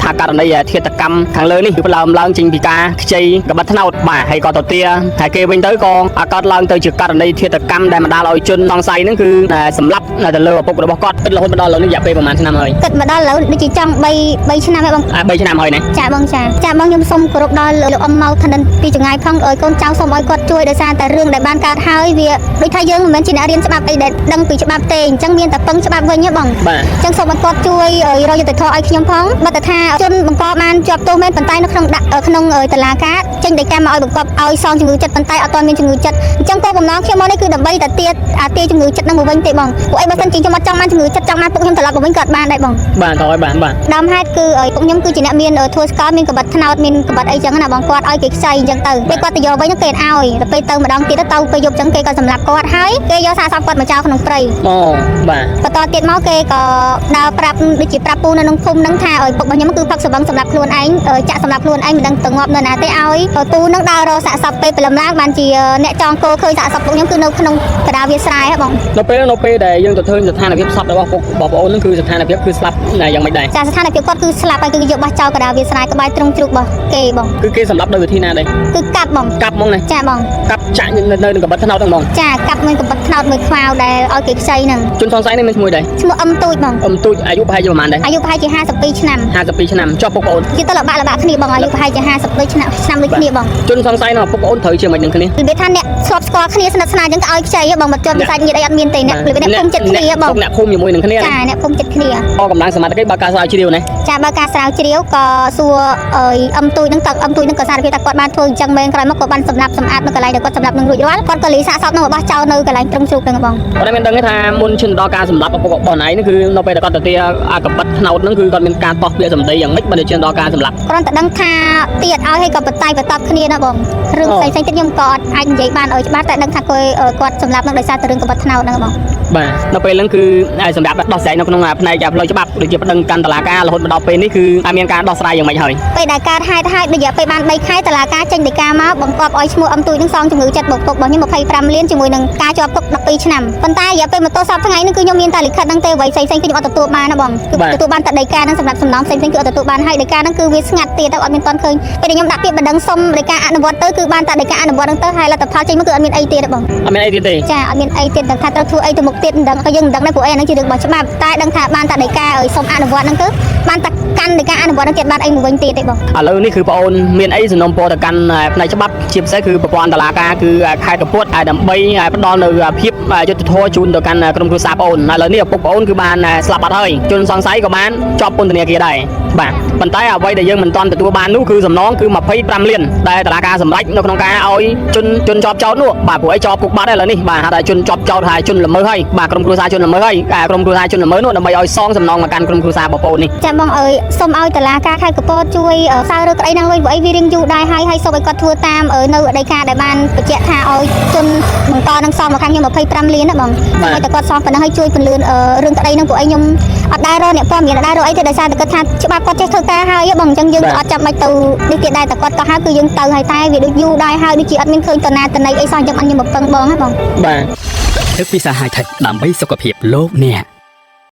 ថាករណីធាតុកម្មខាងលើនេះគឺឡើងចេញពីការខ្ចីកបិតថ្នោតបាទហើយក៏ទៅទាហើយគេវិញទៅក៏កើតឡើងទៅជាករណីធាតុកម្មដែលបណ្ដាលឲ្យជនសង្ស័យហ្នឹងគឺសម្លាប់ទៅលើឪពុករបស់គាត់គិតរហូតមកដល់ឥឡូវនេះរយៈពេលប្រហែលឆ្នាំហើយគិតមកដល់ឥឡូវដូចជាចង់3ឆ្នាំហើយបង3ឆ្នាំហើយណាចាបងខ្ញុំសូមគោរពដល់លោកអ៊ំម៉ៅឋានិនពីចងាយផងឲ្យកូនចៅសូមឲ្យគាត់ជួយដោយសារតែរឿងដែលបានកើតហើយវាដូចថាយើងមិនមែនជាអ្នករៀនច្បាប់អីដែលដឹងពីច្បាប់ទេអញ្ចឹងមានតែពឹងច្បាប់វិញទេបងបាទអញ្ចឹងសូមឲ្យគាត់ជួយរកយុត្តិធម៌ឲ្យខ្ញុំផងបើតែថាជនបង្កបានជាប់ទោសមែនប៉ុន្តែនៅក្នុងតុលាការចេញដីកាមកឲ្យបង្កប់ឲ្យសងជំងឺចិត្តប៉ុន្តែអត់ទាន់មានជំងឺចិត្តអញ្ចឹងគោលបំណងខ្ញុំមកនេះគឺដើម្បីតែទាជំងឺចិត្តនឹងមកវិញទេបងពួកអីបើសិនជាខ្ញុំអត់ចង់បានជំងឺចិត្តចង់បានពុកខ្ញុំត្រឡប់មកវិញក៏អត់បានដែរបងបាទតើឲ្យបាទដើមហេតុគឺពុកខ្ញុំគឺជាអ្នកមានធ្វើស្កលមានកបិតថ្នោតមានកបិតអីចឹងណាបងគាត់ឲ្យគេខ្ចីអញ្ចឹងទៅពេលគាត់ទៅយកវិញគេឲ្យទៅពេលទៅម្ដងទៀតទៅពេលយប់ចឹងគេក៏សម្លាប់គាត់ហើយគេយកសារសពគាត់មកចោលក្នុងព្រៃអូបាទបន្តទៀតមកគេក៏ដើរប្រាប់ដូចជាប្រាប់ពូនៅក្នុងភូមិហ្នឹងថាឲ្យពុករបស់ខ្ញុំគឺផឹកសបឹងសម្រាប់ខ្លួនឯងចាក់សម្រាប់ខ្លួនឯងមិនដឹងទៅងាប់នៅណាទេឲ្យពូហ្នឹងដើររកសាកសពពេលព្រលឹមឡើងបានជាអ្នកចងគោឃើញសាកសពពុកខ្ញុំគឺនៅក្នុងកណ្ដាលវាលស្រែហ៎បងនៅពេលដែលយើងទៅឃើញស្ថានភាពសពរបស់ពុកបងប្អូនហ្នឹងគឺស្ថានភាពគឺស្លាប់យ៉ាងម៉េចដែរចាស្ថានភាពគាត់គឺស្លាប់ហើយគឺយកបោះចោលកណ្ដាលវាលស្រែក្បែរទ្រង់ជ្រូករបស់គេបងគឺគេសម្លាប់ដោយវិធីណាដែរគឺកាប់បងកាប់ហ្មងណាចាបងកាប់ចាក់នៅកបិតថ្នោតហ្នឹងបងចាកាប់មួយកបិតថ្នោតមួយខ្វៅដែលឲ្យគេខ្ចីហ្នឹងជនសង្ស័យនេះមានឈ្មោះដែរឈ្មោះអ៊ំទូចបងអ៊ំទូចអាយុប្រហែលជាប្រហែលដែរអាយុប្រហែលជា52ឆ្នាំ52ឆ្នាំជាប់ពុកប្អូនគេទៅលបាក់គ្នាបងអាយុប្រហែលជា52ឆ្នាំដូចគ្នាបងជនសង្ស័យនោះពុកប្អូនត្រូវជាមិននឹងគ្នារបៀបថាអ្នកស្គាល់ស្គាល់គ្នាស្និទ្ធស្នាលអញ្ចឹងក៏ឲ្យខ្ចីបងមកជាប់វិសាច់ញាតិអីអត់មានទេអ្នករបៀបអ្នកភូមិចិត្តគ្នាបងអ្នកភូមិជាមួយនឹងគ្នាចាអ្នកភូមិចិត្តគ្នាអកម្លាំងសមត្ថកិច្ចបើការស្រាវជ្រាវណាចាបើការស្រាវជ្រាវក៏សួរអ៊ំទូចហ្នឹងតើអ៊ំទូចហ្នឹងក៏សារភាពថាគាត់បានធ្វើអញ្ចឹងមែនក្រោយមកក៏បានសម្លាប់សម្អាតនៅកន្លែងដែលគាត់សម្លាប់នឹងរួចរាល់គាត់ក៏លីសាកសពនឹងរបស់ចោលនៅកន្លែងត្រង់ជ្រូកហ្នឹងបងគាត់មានដឹងថាមុនឈានដល់ការសម្លាប់ឪពុករបស់ឯងគឺនៅពេលដែលគាត់ទៅទាអាកបិតថ្នោតហ្នឹងគឺគាត់មានការតោះពាក្យសម្ដីយ៉ាងម៉េចបើឈានដល់ការសម្លាប់គ្រាន់តែដឹងថាទៀតឲ្យហើយក៏បតៃបតបគ្នាណាបងរឿងផ្សេងៗទៀតខ្ញុំក៏អត់អាចនិយាយបានឲ្យច្បាស់តែដឹងថាគាត់សម្លាប់នឹងដោយសារតែរឿងកបិតថ្នោតហ្នឹងបងបាទនៅពេលហ្នឹងគឺសម្រាប់ដោះស្រាយនៅក្នុងផ្នែកផ្លូវច្បាប់ដូចជាប្តឹងកាន់តុលាការរហូតដល់ពេលនេះគឺមានការដោះស្រាយយ៉ាងម៉េចហើយពេលដែលកើតហេតុហើយរយៈពេលបាន3ខែតុលាការចេញដីកាមកបង្គាប់ឲ្យឈ្មោះអ៊ំទូចនឹងសងជំងឺចិត្តបុកពុករបស់ខ្ញុំ25លានជាមួយនឹងការជាប់គុក12ឆ្នាំប៉ុន្តែរយៈពេលមកទល់សប្តាហ៍ថ្ងៃនេះគឺខ្ញុំមានតែលិខិតហ្នឹងទេអ្វីផ្សេងៗគឺខ្ញុំអត់ទទួលបានណាបងគឺទទួលបានតែដីកាហ្នឹងសម្រាប់សំណងផ្សេងៗគឺអត់ទទួលបានហើយដីកាហ្នឹងគឺវាស្ងាត់ទៀតទៅអត់មានទាន់ឃើញពេលខ្ញុំដាក់ពាក្យបណ្ដឹងសុំដីកាអនុវត្តទៅគឺបានតែដីកាអនុវត្តហ្នឹងទៅហើយលទ្ធផលចេញមកគឺអត់មានអីទៀតទេបងអត់មានអីទៀតទេចាអត់មានអីទៀតតែថាត្រូវធ្វើអីទៅមុខទៀតមិនដឹងក៏យើងមិនដឹងដែរព្រោះអីហ្នឹងជារឿងរបស់ច្បាប់តែដឹងថាបានតែដីកាឲ្យសុំអនុវត្តហ្នឹងទៅបានតែកាន់ដីកាអនុវត្តហ្នឹងទៀតបានអីមួយវិញទៀតទេបងឥឡូវនេះគឺបងអូនមានអីសំណុំពរទៅកាន់ផ្នែកច្បាប់ជាពិសេសគឺប្រព័ន្ធតុលាការគឺខេត្តកំពតដើម្បីផ្ដល់នៅភាពយុត្តិធម៌ជូនទៅកាន់ក្រុមគ្រួសារបងអូនឥឡូវនេះឪពុកបងអូនគឺបានស្លាប់បាត់ហើយជនសង្ស័យក៏បានជាប់ពន្ធនាគារដែរបាទប៉ុន្តែអ្វីដែលយើងមិនទាន់ទទួលបាននោះគឺសំណងគឺ25លានដែលតុលាការសម្រេចនៅក្នុងការឲ្យជនជាប់ចោតនោះបាទព្រោះអីជាប់គុកបាត់ហើយឥឡូវនេះបាទហៅថាជនជាប់ចោតហើយជនល្មើសហើយបាទក្រុមគ្រួសារជនល្មើសហើយក្រុមគ្រួសារជនល្មើសនោះដើម្បីឲ្យសងសំណងមកកាន់ក្រុមគ្រួសារបងប្អូននេះចាបងអើយសូមឲ្យតុលាការខេត្តកំពតជួយសាររើក្តីហ្នឹងវិញព្រោះអីវារៀងយូរដែរហើយសូមឲ្យគាត់ធ្វើតាមនៅដីកាដែលបានបញ្ជាក់ថាឲ្យជនបន្តនឹងសងមកខាងខ្ញុំ25លានណាបងហើយតែគាត់សងប៉ុណ្ណឹងឲ្យជួយពន្លឿនរឿងក្តីហ្នឹងព្រោះអីខ្ញុំអត់ដែររកអ្នកព័ត៌មានអត់ដែររកអីទេដោយសារតែគាត់ថាច្បាប់គាត់ចេះធ្វើការហើយបងអញ្ចឹងយើងអត់ចាំបាច់ទៅនេះទៀតដែរតែគាត់ក៏ហៅគឺយើងទៅហើយតែវាដូចយូរដែរហើយដូចជាអត់មានឃើញតណាតណៃអីសោះអញ្ចឹងអត់ខ្ញុំមកពឹងបងហ៎បងបាទទឹកពិសាហៃថេកដើម្បីសុខភាពលោកអ្នក